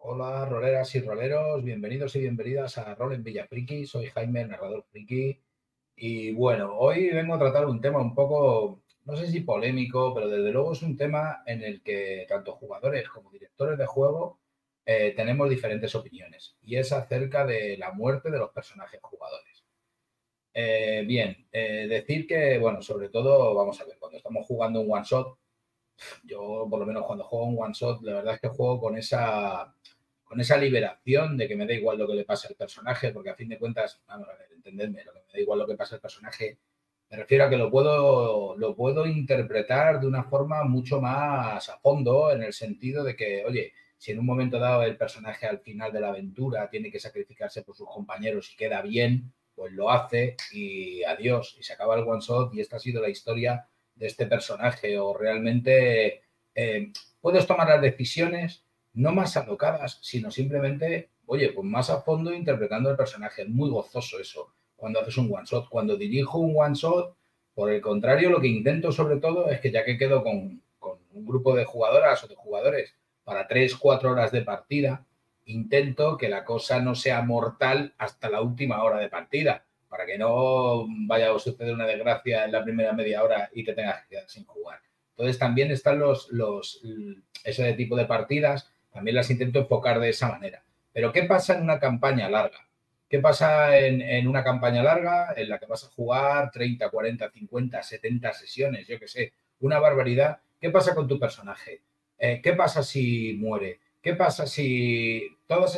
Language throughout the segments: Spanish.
Hola, roleras y roleros, bienvenidos y bienvenidas a Rol en Villa Friki. Soy Jaime, el narrador friki. Y bueno, hoy vengo a tratar un tema un poco, no sé si polémico, pero desde luego es un tema en el que tanto jugadores como directores de juego tenemos diferentes opiniones. Y es acerca de la muerte de los personajes jugadores. Decir que, bueno, sobre todo, vamos a ver, cuando estamos jugando un one shot, yo, por lo menos, cuando juego un one shot, la verdad es que juego con esa liberación de que me da igual lo que le pase al personaje, porque a fin de cuentas, vamos a ver, entendedme, lo que me da igual lo que pase al personaje, me refiero a que lo puedo interpretar de una forma mucho más a fondo, en el sentido de que, oye, si en un momento dado el personaje al final de la aventura tiene que sacrificarse por sus compañeros y queda bien, pues lo hace y adiós, y se acaba el one shot y esta ha sido la historia de este personaje, o realmente puedes tomar las decisiones no más alocadas, sino simplemente, oye, pues más a fondo interpretando el personaje. Es muy gozoso eso cuando haces un one shot. Cuando dirijo un one shot, por el contrario, lo que intento sobre todo es que ya que quedo con un grupo de jugadoras o de jugadores para 3, 4 horas de partida, intento que la cosa no sea mortal hasta la última hora de partida, para que no vaya a suceder una desgracia en la primera media hora y te tengas que quedar sin jugar. Entonces también están ese tipo de partidas, también las intento enfocar de esa manera. Pero ¿qué pasa en una campaña larga? ¿Qué pasa en una campaña larga en la que vas a jugar 30, 40, 50, 70 sesiones, yo qué sé, una barbaridad? ¿Qué pasa con tu personaje? ¿Qué pasa si muere? ¿Qué pasa si todas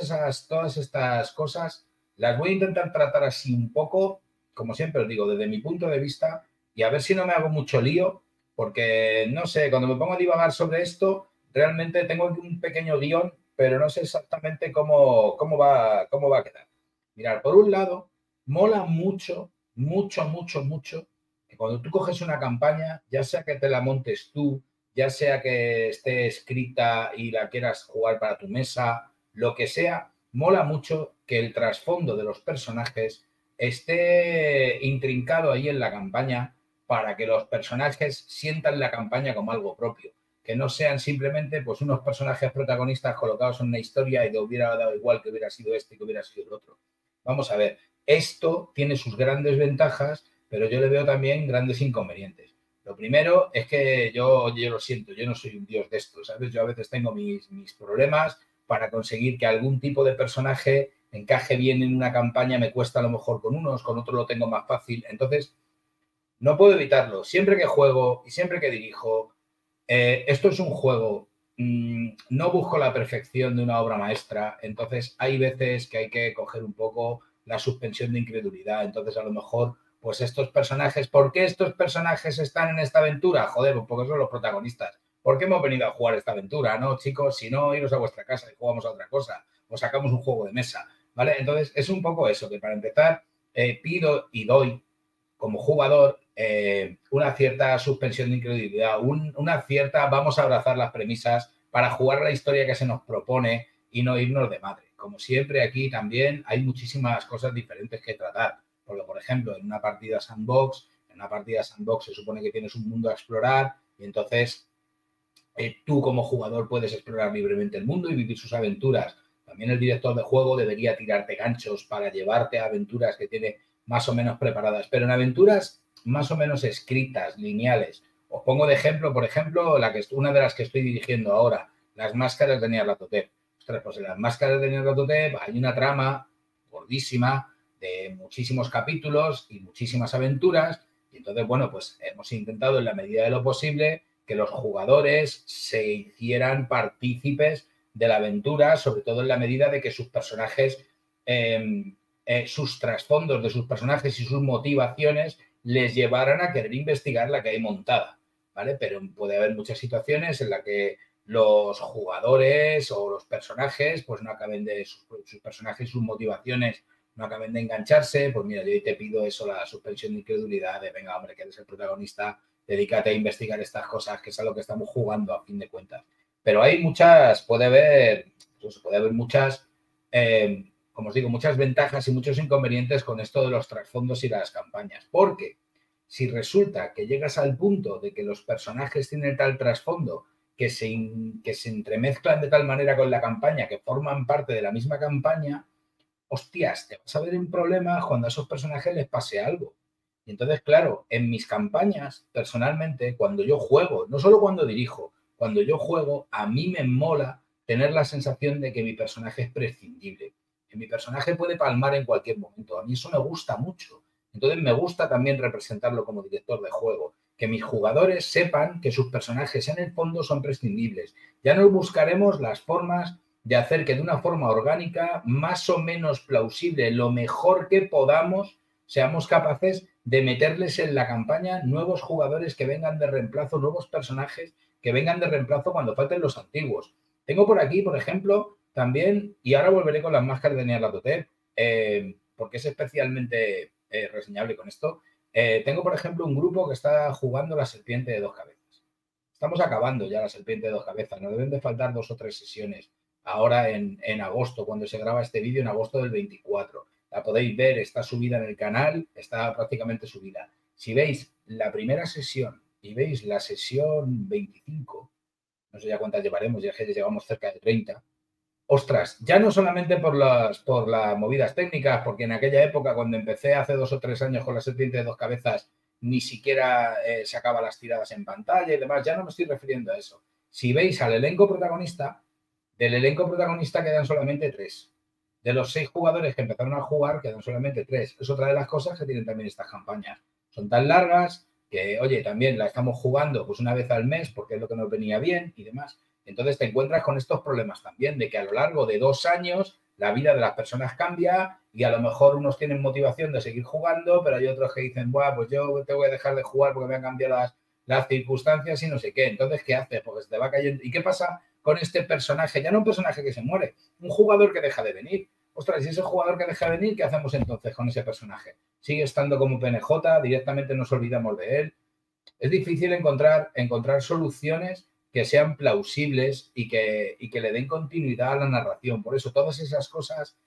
estas cosas las voy a intentar tratar así un poco, como siempre os digo, desde mi punto de vista, y a ver si no me hago mucho lío, porque no sé, cuando me pongo a divagar sobre esto, realmente tengo un pequeño guión, pero no sé exactamente cómo va a quedar. Mirar, por un lado, mola mucho, mucho, mucho, mucho, que cuando tú coges una campaña, ya sea que te la montes tú, ya sea que esté escrita y la quieras jugar para tu mesa, lo que sea, mola mucho que el trasfondo de los personajes esté intrincado ahí en la campaña para que los personajes sientan la campaña como algo propio, que no sean simplemente pues unos personajes protagonistas colocados en una historia y te hubiera dado igual que hubiera sido este y que hubiera sido el otro. Vamos a ver, esto tiene sus grandes ventajas, pero yo le veo también grandes inconvenientes. Lo primero es que yo lo siento, yo no soy un dios de esto, ¿sabes? Yo a veces tengo mis problemas para conseguir que algún tipo de personaje encaje bien en una campaña, me cuesta a lo mejor con unos, con otros lo tengo más fácil. Entonces, no puedo evitarlo. Siempre que juego y siempre que dirijo, esto es un juego. No busco la perfección de una obra maestra. Entonces, hay veces que hay que coger un poco la suspensión de incredulidad. Entonces, a lo mejor, pues estos personajes, ¿por qué estos personajes están en esta aventura? Joder, pues porque son los protagonistas. ¿Por qué hemos venido a jugar esta aventura? No, chicos, si no, iros a vuestra casa y jugamos a otra cosa. O sacamos un juego de mesa. ¿Vale? Entonces, es un poco eso, que para empezar, pido y doy como jugador una cierta suspensión de incredulidad, una cierta vamos a abrazar las premisas para jugar la historia que se nos propone y no irnos de madre. Como siempre, aquí también hay muchísimas cosas diferentes que tratar. Porque, por ejemplo, en una partida sandbox se supone que tienes un mundo a explorar y entonces tú como jugador puedes explorar libremente el mundo y vivir sus aventuras. También el director de juego debería tirarte ganchos para llevarte a aventuras que tiene más o menos preparadas, pero en aventuras más o menos escritas, lineales. Os pongo de ejemplo, por ejemplo, una de las que estoy dirigiendo ahora, las máscaras de Nyarlathotep. Ostras, pues en las máscaras de Nyarlathotep hay una trama gordísima de muchísimos capítulos y muchísimas aventuras. Y entonces, bueno, pues hemos intentado en la medida de lo posible que los jugadores se hicieran partícipes de la aventura, sobre todo en la medida de que sus personajes, sus trasfondos de sus personajes y sus motivaciones les llevaran a querer investigar la que hay montada, ¿vale? Pero puede haber muchas situaciones en las que los jugadores o los personajes, pues no acaben de sus personajes, sus motivaciones no acaben de engancharse, pues mira, yo te pido eso, la suspensión de incredulidad, de venga, hombre, que eres el protagonista, dedícate a investigar estas cosas, que es a lo que estamos jugando a fin de cuentas. Pero hay muchas, puede haber muchas, como os digo, muchas ventajas y muchos inconvenientes con esto de los trasfondos y las campañas. Porque si resulta que llegas al punto de que los personajes tienen tal trasfondo que se entremezclan de tal manera con la campaña, que forman parte de la misma campaña, hostias, te vas a ver en problemas cuando a esos personajes les pase algo. Y entonces, claro, en mis campañas, personalmente, cuando yo juego, no solo cuando dirijo, cuando yo juego, a mí me mola tener la sensación de que mi personaje es prescindible, que mi personaje puede palmar en cualquier momento. A mí eso me gusta mucho. Entonces me gusta también representarlo como director de juego, que mis jugadores sepan que sus personajes en el fondo son prescindibles. Ya no buscaremos las formas de hacer que de una forma orgánica, más o menos plausible, lo mejor que podamos, seamos capaces de meterles en la campaña nuevos jugadores que vengan de reemplazo, nuevos personajes que vengan de reemplazo cuando falten los antiguos. Tengo por aquí, por ejemplo, también, y ahora volveré con las máscaras de Nyarlathotep, porque es especialmente reseñable con esto. Tengo, por ejemplo, un grupo que está jugando la serpiente de dos cabezas. Estamos acabando ya la serpiente de dos cabezas, nos deben de faltar 2 o 3 sesiones ahora en agosto, cuando se graba este vídeo, en agosto del 24. La podéis ver, está subida en el canal, está prácticamente subida. Si veis la primera sesión y veis la sesión 25, no sé ya cuántas llevaremos, ya que llevamos cerca de 30, ostras, ya no solamente por las movidas técnicas, porque en aquella época, cuando empecé hace 2 o 3 años con la serpiente de dos cabezas, ni siquiera sacaba las tiradas en pantalla y demás, ya no me estoy refiriendo a eso. Si veis al elenco protagonista, del elenco protagonista quedan solamente 3. De los 6 jugadores que empezaron a jugar, quedan solamente 3. Es otra de las cosas que tienen también estas campañas. Son tan largas que, oye, también la estamos jugando pues una vez al mes porque es lo que nos venía bien y demás. Entonces te encuentras con estos problemas también, de que a lo largo de 2 años la vida de las personas cambia y a lo mejor unos tienen motivación de seguir jugando, pero hay otros que dicen, buah, pues yo te voy a dejar de jugar porque me han cambiado las circunstancias y no sé qué. Entonces, ¿qué haces? Porque se te va cayendo. ¿Y qué pasa con este personaje? Ya no un personaje que se muere, un jugador que deja de venir. Ostras, y ese jugador que deja de venir, ¿qué hacemos entonces con ese personaje? Sigue estando como PNJ, directamente nos olvidamos de él. Es difícil encontrar soluciones que sean plausibles y que le den continuidad a la narración. Por eso todas esas cosas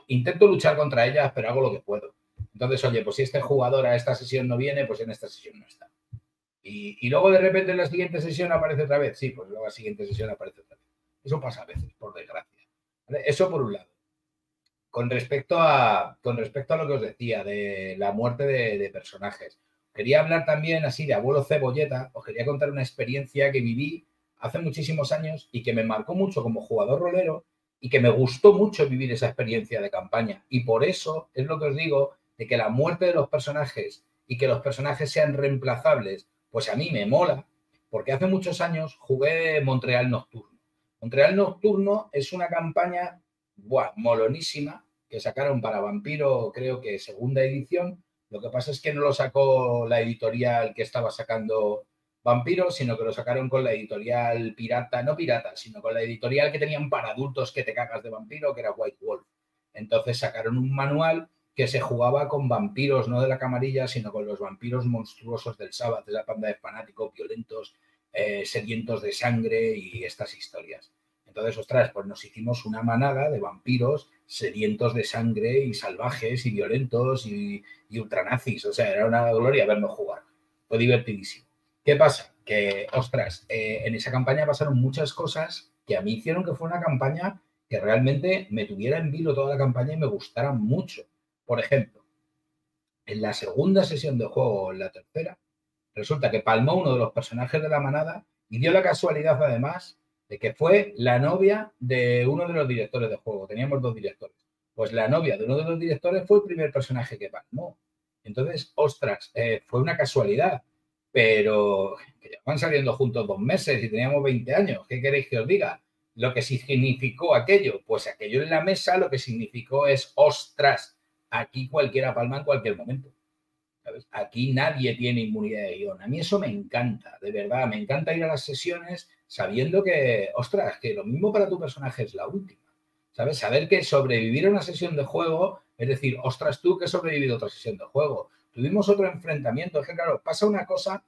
intento luchar contra ellas, pero hago lo que puedo. Entonces, oye, pues si este jugador a esta sesión no viene, pues en esta sesión no está. Y luego de repente en la siguiente sesión aparece otra vez. Sí, pues luego la siguiente sesión aparece otra vez. Eso pasa a veces, por desgracia. ¿Vale? Eso por un lado. Con respecto a lo que os decía de la muerte de personajes, quería hablar también así de abuelo cebolleta. Os quería contar una experiencia que viví hace muchísimos años y que me marcó mucho como jugador rolero y que me gustó mucho vivir esa experiencia de campaña. Y por eso es lo que os digo de que la muerte de los personajes y que los personajes sean reemplazables, pues a mí me mola, porque hace muchos años jugué Montreal Nocturno. Montreal Nocturno es una campaña molonísima que sacaron para Vampiro, creo que segunda edición. Lo que pasa es que no lo sacó la editorial que estaba sacando Vampiro, sino que lo sacaron con la editorial pirata, no pirata, sino con la editorial que tenían para adultos que te cagas de Vampiro, que era White Wolf. Entonces sacaron un manual que se jugaba con vampiros, no de la camarilla, sino con los vampiros monstruosos del Sabbath, de la banda de fanáticos violentos, sedientos de sangre y estas historias. Entonces, ostras, pues nos hicimos una manada de vampiros sedientos de sangre y salvajes y violentos y ultranazis. O sea, era una gloria vernos jugar. Fue divertidísimo. ¿Qué pasa? Que, ostras, en esa campaña pasaron muchas cosas que a mí hicieron que fue una campaña que realmente me tuviera en vilo toda la campaña y me gustara mucho. Por ejemplo, en la segunda sesión de juego o en la tercera, resulta que palmó uno de los personajes de la manada y dio la casualidad, además, de que fue la novia de uno de los directores de juego. Teníamos 2 directores. Pues la novia de uno de los directores fue el primer personaje que palmó. Entonces, ostras, fue una casualidad, pero que llevaban saliendo juntos 2 meses y teníamos 20 años. ¿Qué queréis que os diga? Lo que significó aquello, pues aquello en la mesa lo que significó es, ostras, aquí cualquiera palma en cualquier momento. ¿Sabes? Aquí nadie tiene inmunidad de guión. A mí eso me encanta, de verdad. Me encanta ir a las sesiones sabiendo que, ostras, que lo mismo para tu personaje es la última. ¿Sabes? Saber que sobrevivir a una sesión de juego, es decir, ostras, tú que has sobrevivido a otra sesión de juego. Tuvimos otro enfrentamiento. Es que, claro, pasa una cosa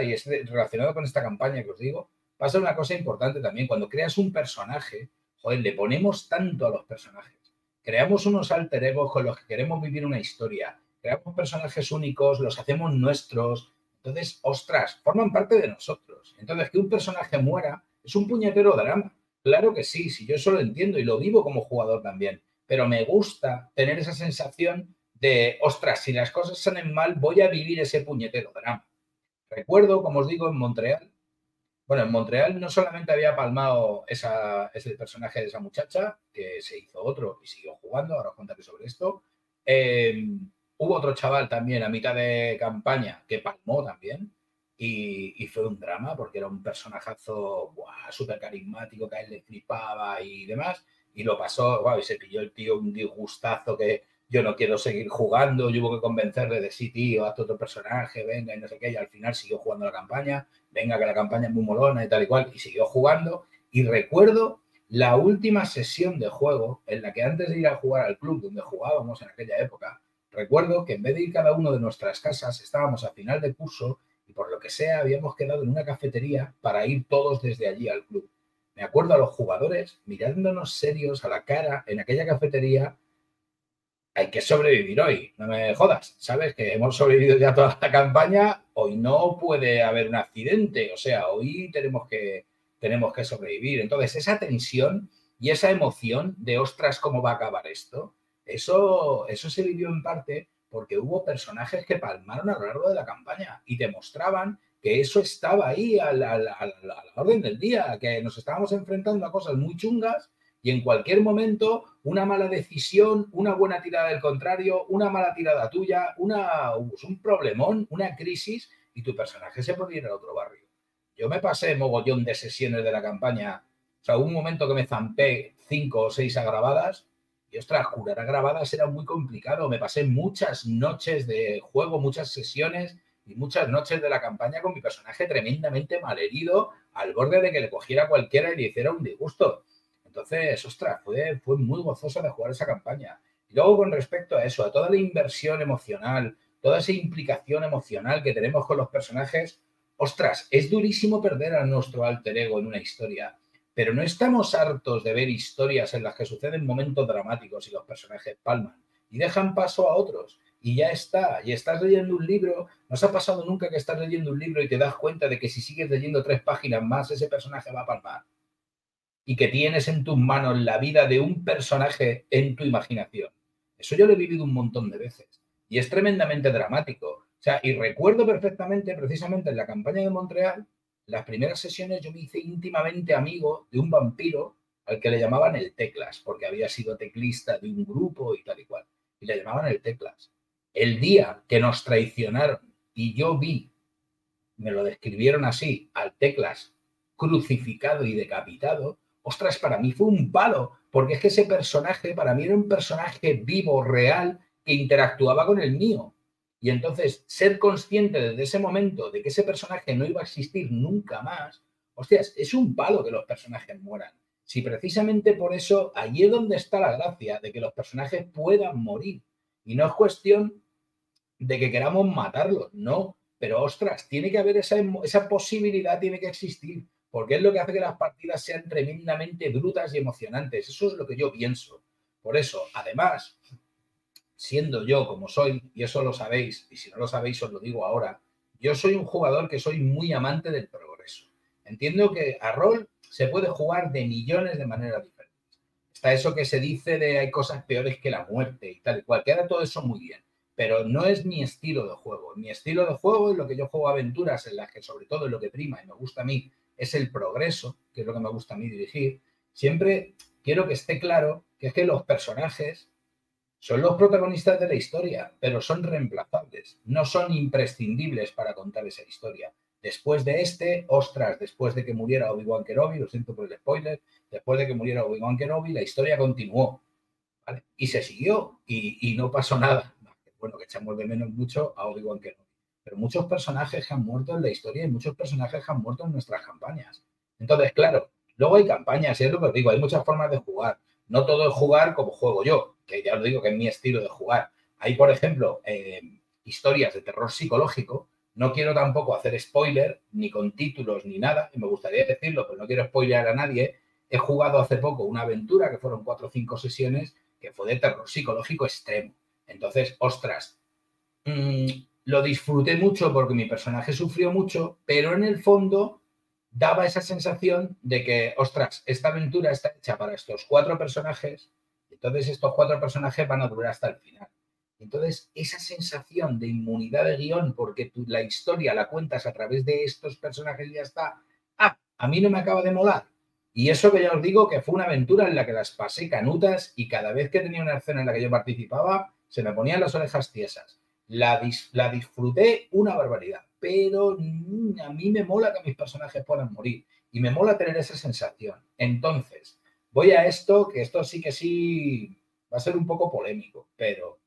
y es relacionado con esta campaña que os digo, pasa una cosa importante también. Cuando creas un personaje, joder, le ponemos tanto a los personajes. Creamos unos alter egos con los que queremos vivir una historia. Creamos personajes únicos, los hacemos nuestros. Entonces, ostras, forman parte de nosotros. Entonces, que un personaje muera es un puñetero drama. Claro que sí, si yo eso lo entiendo y lo vivo como jugador también, pero me gusta tener esa sensación de, ostras, si las cosas salen mal, voy a vivir ese puñetero drama. Recuerdo, como os digo, en Montreal, bueno, en Montreal no solamente había palmado ese personaje de esa muchacha, que se hizo otro y siguió jugando, ahora os contaré sobre esto. Eh, Hubo otro chaval también a mitad de campaña que palmó también y fue un drama porque era un personajazo súper carismático que a él le flipaba y demás. Y lo pasó, y se pilló el tío un disgustazo que yo no quiero seguir jugando, yo hubo que convencerle de sí, tío, haz otro personaje, venga y no sé qué, y al final siguió jugando la campaña, venga que la campaña es muy molona y tal y cual, y siguió jugando. Y recuerdo la última sesión de juego en la que antes de ir a jugar al club donde jugábamos en aquella época, recuerdo que en vez de ir cada uno de nuestras casas, estábamos a final de curso y por lo que sea habíamos quedado en una cafetería para ir todos desde allí al club. Me acuerdo a los jugadores mirándonos serios a la cara en aquella cafetería. Hay que sobrevivir hoy, no me jodas, ¿sabes? Que hemos sobrevivido ya toda la campaña, hoy no puede haber un accidente, o sea, hoy tenemos que sobrevivir. Entonces, esa tensión y esa emoción de, ostras, ¿cómo va a acabar esto? Eso se vivió en parte porque hubo personajes que palmaron a lo largo de la campaña y te mostraban que eso estaba ahí a la orden del día, que nos estábamos enfrentando a cosas muy chungas y en cualquier momento una mala decisión, una buena tirada del contrario, una mala tirada tuya, un problemón, una crisis y tu personaje se puede ir a otro barrio. Yo me pasé mogollón de sesiones de la campaña, o sea, hubo un momento que me zampé 5 o 6 agravadas y, ostras, curar agravadas era muy complicado. Me pasé muchas noches de juego, muchas sesiones y muchas noches de la campaña con mi personaje tremendamente malherido, al borde de que le cogiera cualquiera y le hiciera un disgusto. Entonces, ostras, fue muy gozoso de jugar esa campaña. Y luego, con respecto a eso, a toda la inversión emocional, toda esa implicación emocional que tenemos con los personajes, ostras, es durísimo perder a nuestro alter ego en una historia. Pero no estamos hartos de ver historias en las que suceden momentos dramáticos y los personajes palman y dejan paso a otros. Y ya está. Y estás leyendo un libro. ¿No os ha pasado nunca que estás leyendo un libro y te das cuenta de que si sigues leyendo 3 páginas más, ese personaje va a palmar? Y que tienes en tus manos la vida de un personaje en tu imaginación. Eso yo lo he vivido un montón de veces y es tremendamente dramático. O sea, y recuerdo perfectamente, precisamente en la campaña de Montreal, las primeras sesiones yo me hice íntimamente amigo de un vampiro al que le llamaban el Teclas, porque había sido teclista de un grupo y tal y cual. Y le llamaban el Teclas. El día que nos traicionaron y yo vi, me lo describieron así, al Teclas crucificado y decapitado, ostras, para mí fue un palo, porque es que ese personaje, para mí era un personaje vivo, real, que interactuaba con el mío. Y entonces, ser consciente desde ese momento de que ese personaje no iba a existir nunca más, hostias, es un palo que los personajes mueran. Si precisamente por eso, allí es donde está la gracia, de que los personajes puedan morir. Y no es cuestión de que queramos matarlos, no. Pero ostras, tiene que haber esa posibilidad, tiene que existir, porque es lo que hace que las partidas sean tremendamente brutas y emocionantes. Eso es lo que yo pienso. Por eso, además, siendo yo como soy, y eso lo sabéis, y si no lo sabéis os lo digo ahora, yo soy un jugador que soy muy amante del progreso. Entiendo que a rol se puede jugar de millones de maneras diferentes. Está eso que se dice de hay cosas peores que la muerte y tal y cual, queda todo eso muy bien, pero no es mi estilo de juego. Mi estilo de juego es lo que yo juego aventuras en las que sobre todo es lo que prima y me gusta a mí es el progreso, que es lo que me gusta a mí dirigir. Siempre quiero que esté claro que es que los personajes son los protagonistas de la historia, pero son reemplazables, no son imprescindibles para contar esa historia. Después de ostras, después de que muriera Obi-Wan Kenobi, lo siento por el spoiler, después de que muriera Obi-Wan Kenobi, la historia continuó, ¿vale? Y se siguió y no pasó nada. Bueno, que echamos de menos mucho a Obi-Wan Kenobi. Pero muchos personajes que han muerto en la historia y muchos personajes que han muerto en nuestras campañas. Entonces, claro, luego hay campañas, y es lo que os digo, hay muchas formas de jugar. No todo es jugar como juego yo, que ya os digo que es mi estilo de jugar. Hay, por ejemplo, historias de terror psicológico. No quiero tampoco hacer spoiler, ni con títulos, ni nada, y me gustaría decirlo, pero no quiero spoilear a nadie. He jugado hace poco una aventura, que fueron 4 o 5 sesiones, que fue de terror psicológico extremo. Entonces, ostras, lo disfruté mucho porque mi personaje sufrió mucho, pero en el fondo daba esa sensación de que, ostras, esta aventura está hecha para estos 4 personajes, entonces estos 4 personajes van a durar hasta el final. Entonces, esa sensación de inmunidad de guión, porque la historia la cuentas a través de estos personajes y ya está, a mí no me acaba de molar. Y eso que ya os digo que fue una aventura en la que las pasé canutas y cada vez que tenía una escena en la que yo participaba, se me ponían las orejas tiesas. La disfruté una barbaridad, pero a mí me mola que mis personajes puedan morir y me mola tener esa sensación. Entonces, voy a esto, que esto sí que sí va a ser un poco polémico, pero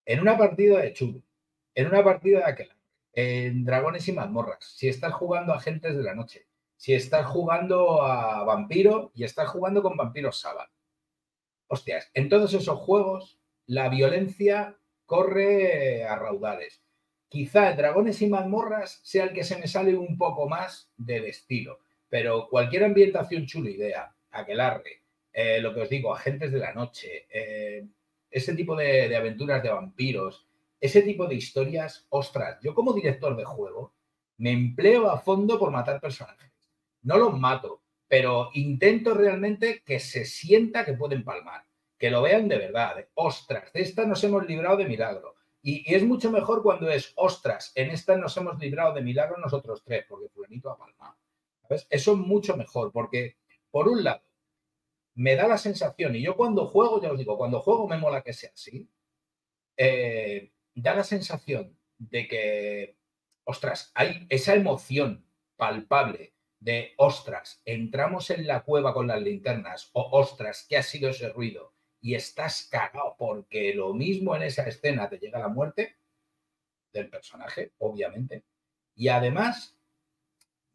en una partida de Chulu, en una partida de aquel, en Dragones y Mazmorras, si estás jugando a Agentes de la Noche, si estás jugando a Vampiro y estás jugando con Vampiros Sabat, hostias, en todos esos juegos la violencia corre a raudales. Quizá Dragones y Mazmorras sea el que se me sale un poco más del estilo, pero cualquier ambientación chula idea, Aquelarre, lo que os digo, Agentes de la Noche, ese tipo de aventuras de vampiros, ese tipo de historias, ostras, yo como director de juego me empleo a fondo por matar personajes. No los mato, pero intento realmente que se sienta que pueden palmar, que lo vean de verdad, de, ostras, de esta nos hemos librado de milagro. Y es mucho mejor cuando es, ostras, en esta nos hemos librado de milagro nosotros 3, porque fulanito ha palmado. ¿Sabes? Eso es mucho mejor, porque por un lado, me da la sensación, y yo cuando juego, ya os digo, cuando juego me mola que sea así, da la sensación de que, ostras, hay esa emoción palpable de, ostras, entramos en la cueva con las linternas, o ostras, ¿qué ha sido ese ruido? Y estás cagado porque lo mismo en esa escena te llega la muerte del personaje, obviamente, y además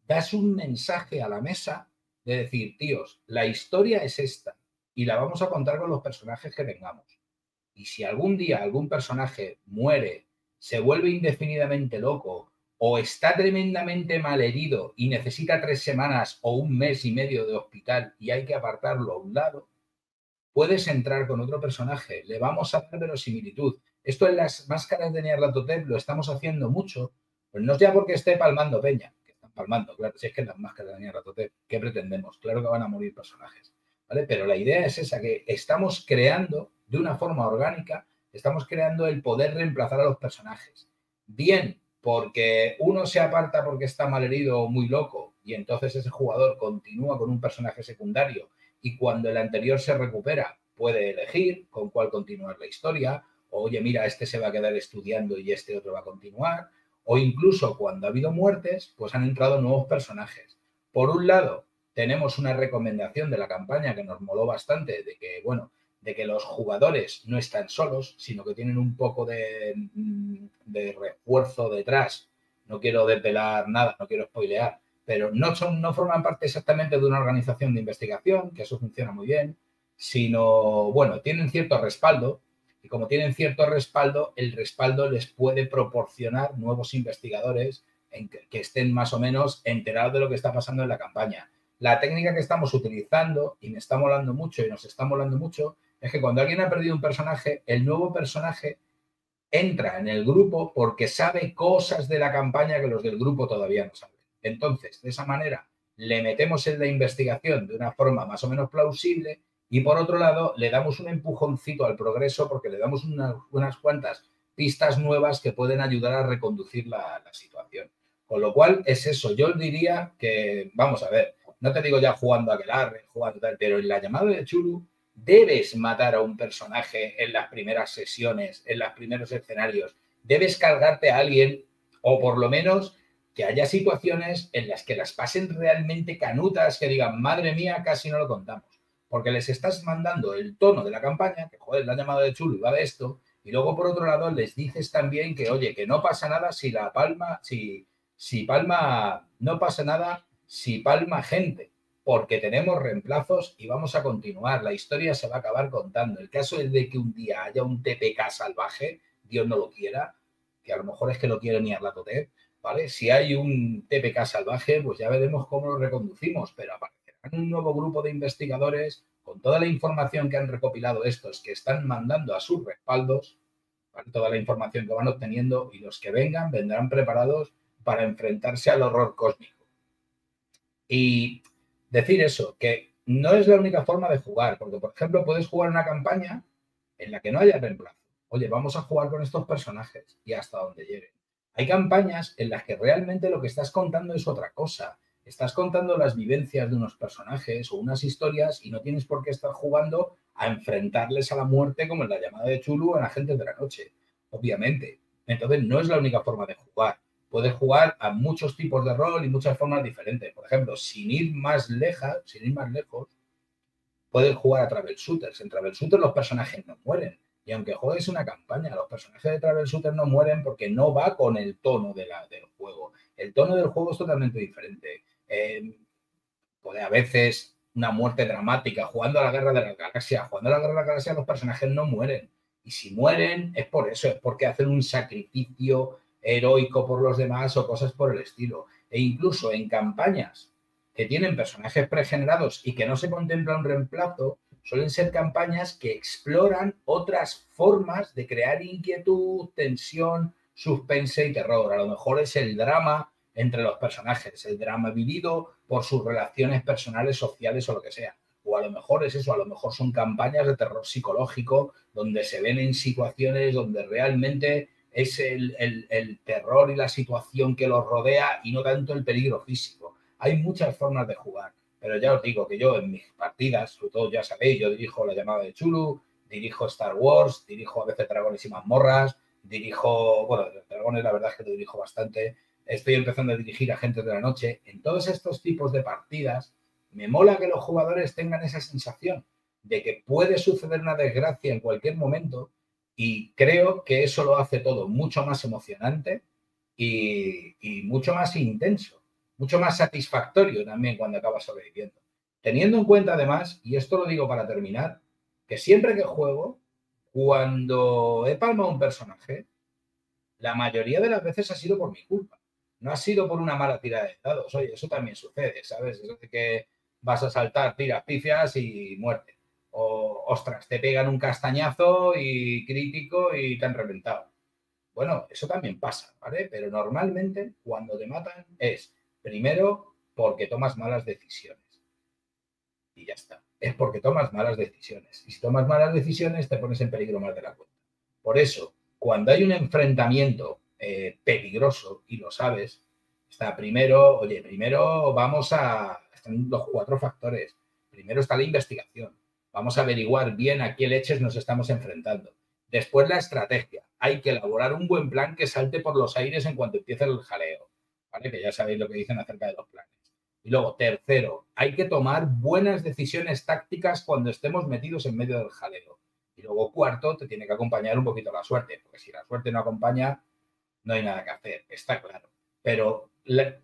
das un mensaje a la mesa de decir, tíos, la historia es esta y la vamos a contar con los personajes que tengamos. Y si algún día algún personaje muere, se vuelve indefinidamente loco o está tremendamente malherido y necesita 3 semanas o un mes y medio de hospital y hay que apartarlo a un lado, puedes entrar con otro personaje, le vamos a dar verosimilitud. Esto en las máscaras de Nyarlathotep lo estamos haciendo mucho, pues no es ya porque esté palmando peña, que están palmando, claro, si es que en las máscaras de Nyarlathotep, ¿qué pretendemos? Claro que van a morir personajes, ¿vale? Pero la idea es esa, que estamos creando de una forma orgánica, estamos creando el poder reemplazar a los personajes. Bien, porque uno se aparta porque está malherido o muy loco y entonces ese jugador continúa con un personaje secundario y cuando el anterior se recupera puede elegir con cuál continuar la historia, o oye, mira, este se va a quedar estudiando y este otro va a continuar, o incluso cuando ha habido muertes, pues han entrado nuevos personajes. Por un lado, tenemos una recomendación de la campaña que nos moló bastante, de que, bueno, de que los jugadores no están solos, sino que tienen un poco de refuerzo detrás. No quiero desvelar nada, no quiero spoilear, pero no forman parte exactamente de una organización de investigación, que eso funciona muy bien, sino, bueno, tienen cierto respaldo y como tienen cierto respaldo, el respaldo les puede proporcionar nuevos investigadores que estén más o menos enterados de lo que está pasando en la campaña. La técnica que estamos utilizando, y me está molando mucho y nos está molando mucho, es que cuando alguien ha perdido un personaje, el nuevo personaje entra en el grupo porque sabe cosas de la campaña que los del grupo todavía no saben. Entonces, de esa manera, le metemos en la investigación de una forma más o menos plausible y, por otro lado, le damos un empujoncito al progreso porque le damos unas cuantas pistas nuevas que pueden ayudar a reconducir la situación. Con lo cual, es eso. Yo diría que, vamos a ver, no te digo ya jugando a Aquelarre, jugando tal, pero en la llamada de Chulu debes matar a un personaje en las primeras sesiones, en los primeros escenarios. Debes cargarte a alguien o por lo menos que haya situaciones en las que las pasen realmente canutas, que digan, madre mía, casi no lo contamos. Porque les estás mandando el tono de la campaña, que joder, la llamada de Chulo y va de esto, y luego por otro lado les dices también que, oye, que no pasa nada si la palma, si palma, no pasa nada si palma gente, porque tenemos reemplazos y vamos a continuar. La historia se va a acabar contando. El caso es de que un día haya un TPK salvaje, Dios no lo quiera, que a lo mejor es que no quiere ni Nyarlathotep, ¿vale? Si hay un TPK salvaje, pues ya veremos cómo lo reconducimos, pero aparecerá un nuevo grupo de investigadores con toda la información que han recopilado estos, que están mandando a sus respaldos, ¿vale? Toda la información que van obteniendo y los que vengan vendrán preparados para enfrentarse al horror cósmico. Y decir eso, que no es la única forma de jugar, porque, por ejemplo, puedes jugar una campaña en la que no haya reemplazo. Oye, vamos a jugar con estos personajes y hasta donde lleguen. Hay campañas en las que realmente lo que estás contando es otra cosa. Estás contando las vivencias de unos personajes o unas historias y no tienes por qué estar jugando a enfrentarles a la muerte como en La llamada de Chulu o en Agentes de la Noche, obviamente. Entonces, no es la única forma de jugar. Puedes jugar a muchos tipos de rol y muchas formas diferentes. Por ejemplo, sin ir más lejos, puedes jugar a Travel Shooters. En Travel Shooters los personajes no mueren. Y aunque juegues una campaña, los personajes de Travel Shooters no mueren porque no va con el tono del juego. El tono del juego es totalmente diferente. Puede a veces una muerte dramática. Jugando a la Guerra de la Galaxia, los personajes no mueren. Y si mueren es por eso, es porque hacen un sacrificio heroico por los demás o cosas por el estilo. E incluso en campañas que tienen personajes pregenerados y que no se contempla un reemplazo, suelen ser campañas que exploran otras formas de crear inquietud, tensión, suspense y terror. A lo mejor es el drama entre los personajes, el drama vivido por sus relaciones personales, sociales o lo que sea. O a lo mejor es eso, a lo mejor son campañas de terror psicológico donde se ven en situaciones donde realmente es el terror y la situación que los rodea y no tanto el peligro físico. Hay muchas formas de jugar, pero ya os digo que yo en mis partidas, sobre todo ya sabéis, yo dirijo La llamada de Chulu, dirijo Star Wars, dirijo a veces Dragones y Mazmorras, dirijo, bueno, Dragones la verdad es que lo dirijo bastante, estoy empezando a dirigir Agentes de la Noche. En todos estos tipos de partidas me mola que los jugadores tengan esa sensación de que puede suceder una desgracia en cualquier momento y creo que eso lo hace todo mucho más emocionante y mucho más intenso, mucho más satisfactorio también cuando acabas sobreviviendo. Teniendo en cuenta además, y esto lo digo para terminar, que siempre que juego, cuando he palmado un personaje, la mayoría de las veces ha sido por mi culpa. No ha sido por una mala tirada de dados. Oye, eso también sucede, ¿sabes? Eso de que vas a saltar, tiras, pifias y muerte. O, ostras, te pegan un castañazo y crítico y te han reventado. Bueno, eso también pasa, ¿vale? Pero normalmente cuando te matan es, primero, porque tomas malas decisiones. Y ya está. Es porque tomas malas decisiones. Y si tomas malas decisiones, te pones en peligro más de la cuenta. Por eso, cuando hay un enfrentamiento peligroso, y lo sabes, está primero, oye, primero vamos a... Están los 4 factores. Primero está la investigación. Vamos a averiguar bien a qué leches nos estamos enfrentando. Después la estrategia. Hay que elaborar un buen plan que salte por los aires en cuanto empiece el jaleo. ¿Vale? Que ya sabéis lo que dicen acerca de los planes. Y luego, tercero, hay que tomar buenas decisiones tácticas cuando estemos metidos en medio del jaleo. Y luego, cuarto, te tiene que acompañar un poquito la suerte, porque si la suerte no acompaña, no hay nada que hacer, está claro. Pero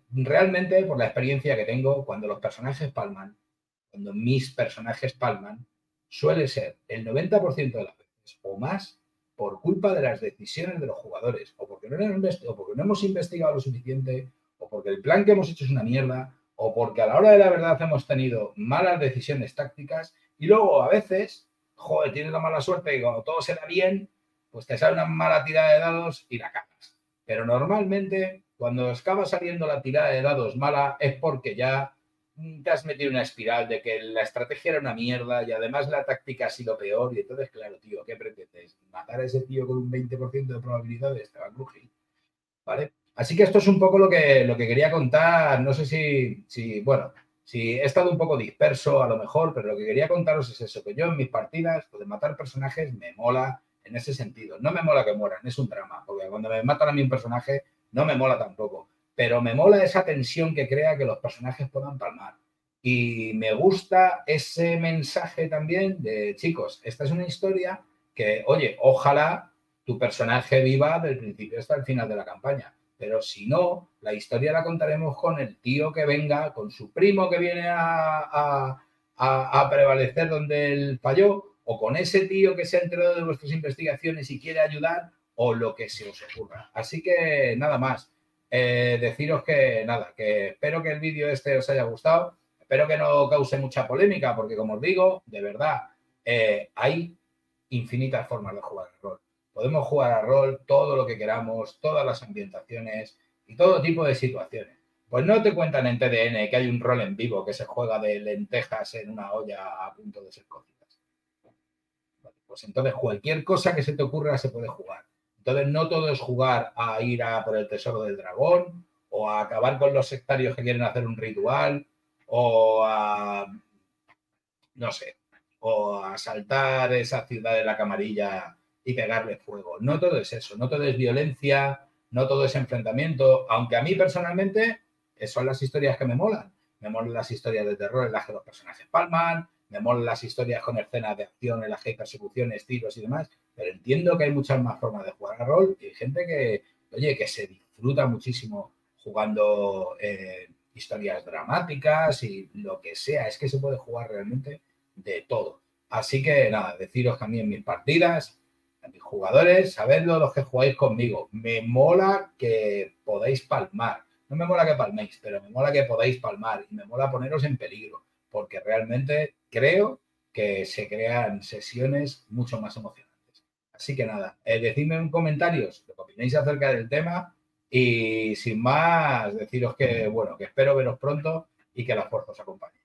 realmente, por la experiencia que tengo, cuando los personajes palman, cuando mis personajes palman, suele ser el 90% de las veces o más por culpa de las decisiones de los jugadores, o porque no hemos investigado lo suficiente, o porque el plan que hemos hecho es una mierda, o porque a la hora de la verdad hemos tenido malas decisiones tácticas y luego a veces, joder, tienes la mala suerte y cuando todo se da bien, pues te sale una mala tirada de dados y la cagas. Pero normalmente, cuando acaba saliendo la tirada de dados mala, es porque ya te has metido en una espiral de que la estrategia era una mierda y además la táctica ha sido peor. Y entonces, claro, tío, ¿qué pretendes? ¿Matar a ese tío con un 20% de probabilidades? Te va a crujir, ¿vale? Así que esto es un poco lo que quería contar. No sé bueno, si he estado un poco disperso a lo mejor, pero lo que quería contaros es eso, que yo en mis partidas, pues de matar personajes, me mola en ese sentido. No me mola que mueran, es un drama, porque cuando me matan a mí un personaje, no me mola tampoco. Pero me mola esa tensión que crea que los personajes puedan palmar. Y me gusta ese mensaje también de, chicos, esta es una historia que, oye, ojalá tu personaje viva del principio hasta el final de la campaña. Pero si no, la historia la contaremos con el tío que venga, con su primo que viene a prevalecer donde él falló, o con ese tío que se ha enterado de vuestras investigaciones y quiere ayudar, o lo que se os ocurra. Así que nada más. Deciros que nada, que espero que el vídeo este os haya gustado. Espero que no cause mucha polémica, porque como os digo, de verdad, hay infinitas formas de jugar el rol. Podemos jugar a rol todo lo que queramos, todas las ambientaciones y todo tipo de situaciones. Pues no te cuentan en TDN que hay un rol en vivo que se juega de lentejas en una olla a punto de ser cocidas. Pues entonces cualquier cosa que se te ocurra se puede jugar. Entonces no todo es jugar a ir a por el tesoro del dragón o a acabar con los sectarios que quieren hacer un ritual o a, no sé, o a asaltar esa ciudad de la camarilla y pegarle fuego. No todo es eso, no todo es violencia, no todo es enfrentamiento, aunque a mí personalmente son las historias que me molan. Me molan las historias de terror en las que los personajes palman, me molan las historias con escenas de acción en las que hay persecuciones, tiros y demás, pero entiendo que hay muchas más formas de jugar a rol y hay gente que, oye, que se disfruta muchísimo jugando historias dramáticas y lo que sea, es que se puede jugar realmente de todo. Así que nada, deciros que a mí en mis partidas, a mis jugadores, sabedlo los que jugáis conmigo, me mola que podáis palmar. No me mola que palméis, pero me mola que podáis palmar y me mola poneros en peligro, porque realmente creo que se crean sesiones mucho más emocionantes. Así que nada, decidme en comentarios lo que opináis acerca del tema y sin más, deciros que, bueno, que espero veros pronto y que la fuerza os acompañe.